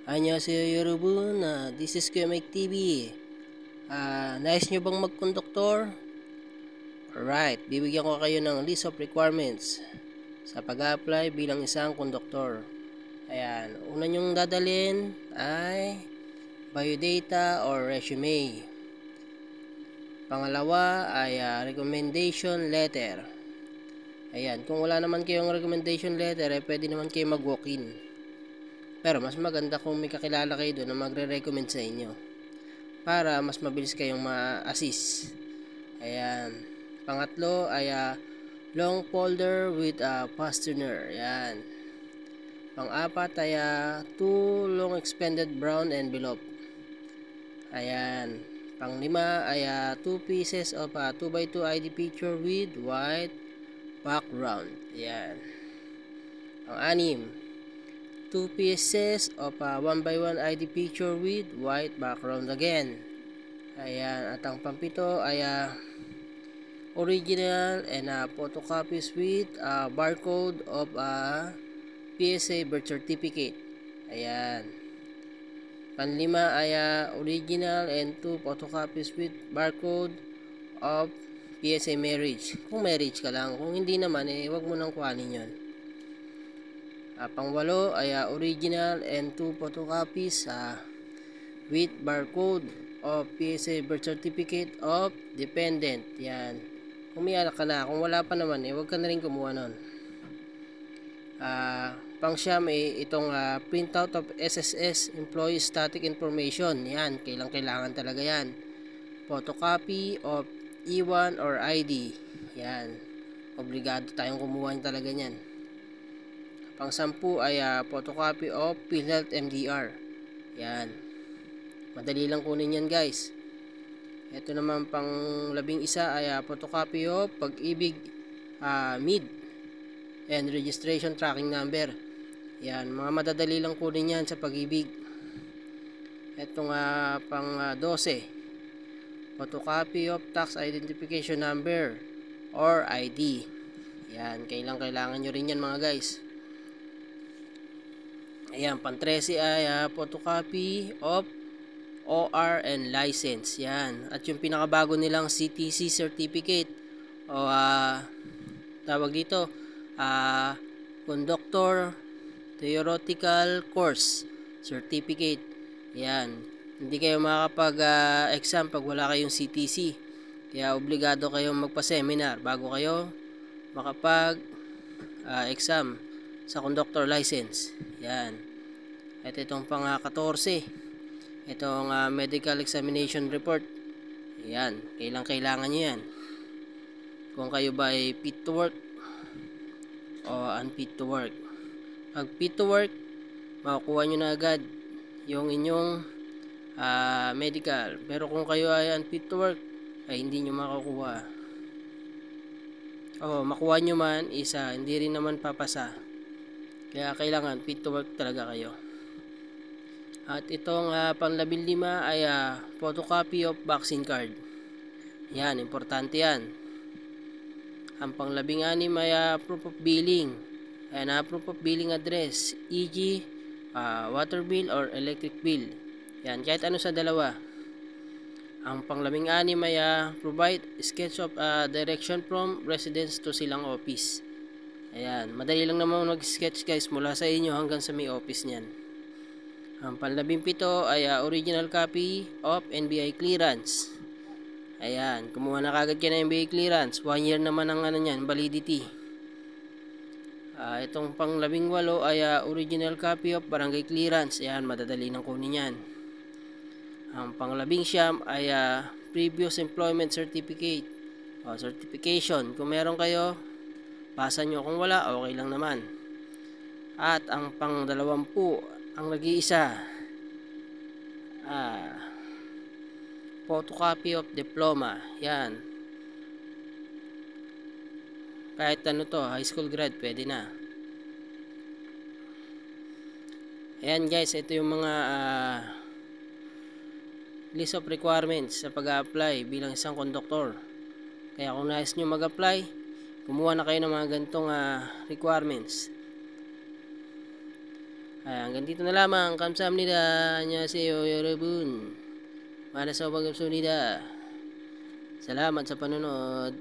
Annyeonghaseyo Yorobun, this is Kuya Mike TV. Nais nyo bang magkonduktor? Alright, bibigyan ko kayo ng list of requirements sa pag-apply bilang isang konduktor. Ayan, una nyong dadalhin ay biodata or resume. Pangalawa ay recommendation letter. Ayan, kung wala naman kayong recommendation letter, pwede naman kayo mag-walk-in. Pero mas maganda kung may kakilala kayo doon na magre-recommend sa inyo para mas mabilis kayong ma-assist. Ayan. Pangatlo ay long folder with fastener. Ayan. Pang-apat ay 2 long expanded brown envelope. Ayan. Pang-lima ay 2 pieces of 2x2 ID picture with white background. Ayan. Pang-anim, 2 pieces of 1x1 ID picture with white background again. Ayan, at ang pampito ay original and photocopies with barcode of PSA birth certificate. Ayan. Panlima ay original and 2 photocopies with barcode of PSA marriage. Kung marriage ka lang, kung hindi naman, wag mo nang kuhanin yun. Pangwalo ay original and 2 photocopies with barcode of PSA birth certificate of dependent. Yan. Kung may anak ka na, kung wala pa naman, wag ka na rin kumuha nun. Pang-siyam itong printout of SSS employee static information. Yan, kailangan talaga yan. Photocopy of E1 or ID. Yan. Obligado tayong kumuha talaga niyan. Pang-sampu ay photocopy of PhilHealth MDR. Yan. Madali lang kunin yan, guys. Ito naman pang-11 ay photocopy of Pag-ibig MID and registration tracking number. Yan. Mga madadali lang kunin yan sa Pag-ibig. Itong pang-12, photocopy of tax identification number or ID. Yan. Kailangan nyo rin yan, mga guys. Ayan, pang-13 ay photocopy of OR and license. Yan. At yung pinakabago nilang CTC certificate o tawag dito Conductor Theoretical Course Certificate. Yan. Hindi kayo makakapag-exam pag wala kayong CTC. Kaya obligado kayong magpa-seminar bago kayo makapag-exam sa conductor license. Yan. At itong pang-14, itong medical examination report. Yan. Kailangan nyo yan. Kung kayo ba ay fit to work o unfit to work. Pag fit to work, makukuha nyo na agad yung inyong medical. Pero kung kayo ay unfit to work, ay hindi nyo makukuha. O makuha nyo man, hindi rin naman papasa. Kaya kailangan fit to work talaga kayo. At itong pang-15 ay photocopy of vaccine card. Yan, importante yan. Ang pang-16 ay proof of billing. Ayan, proof of billing address, e.g. Water bill or electric bill. Yan, kahit ano sa dalawa. Ang pang-16 ay provide sketch of direction from residence to silang office. Ayan, madali lang naman mag-sketch, guys, mula sa inyo hanggang sa may office niyan. Ang pang-17 ay original copy of NBI clearance. Ayan, kumuha na kagad kayo ng NBI clearance. 1 year naman ang niyan, validity. Itong pang-18 ay original copy of barangay clearance. Ayan, madadali nang kunin yan. Ang pang-19 ay previous employment certificate o certification. Kung meron kayo, pasa nyo. Kung wala, okay lang naman. At ang pang-20, ang nag-iisa, photocopy of diploma. Yan. Kahit ano to, high school grade, pwede na. Ayan, guys, ito yung mga list of requirements sa pag-apply bilang isang konduktor. Kaya kung nais nyo mag-apply, kumuha na kayo ng mga ganitong requirements. Hanggang dito na lamang. 감사합니다. 안녕하세요, 여러분. Para sa pagkaksunida. Salamat sa panonood.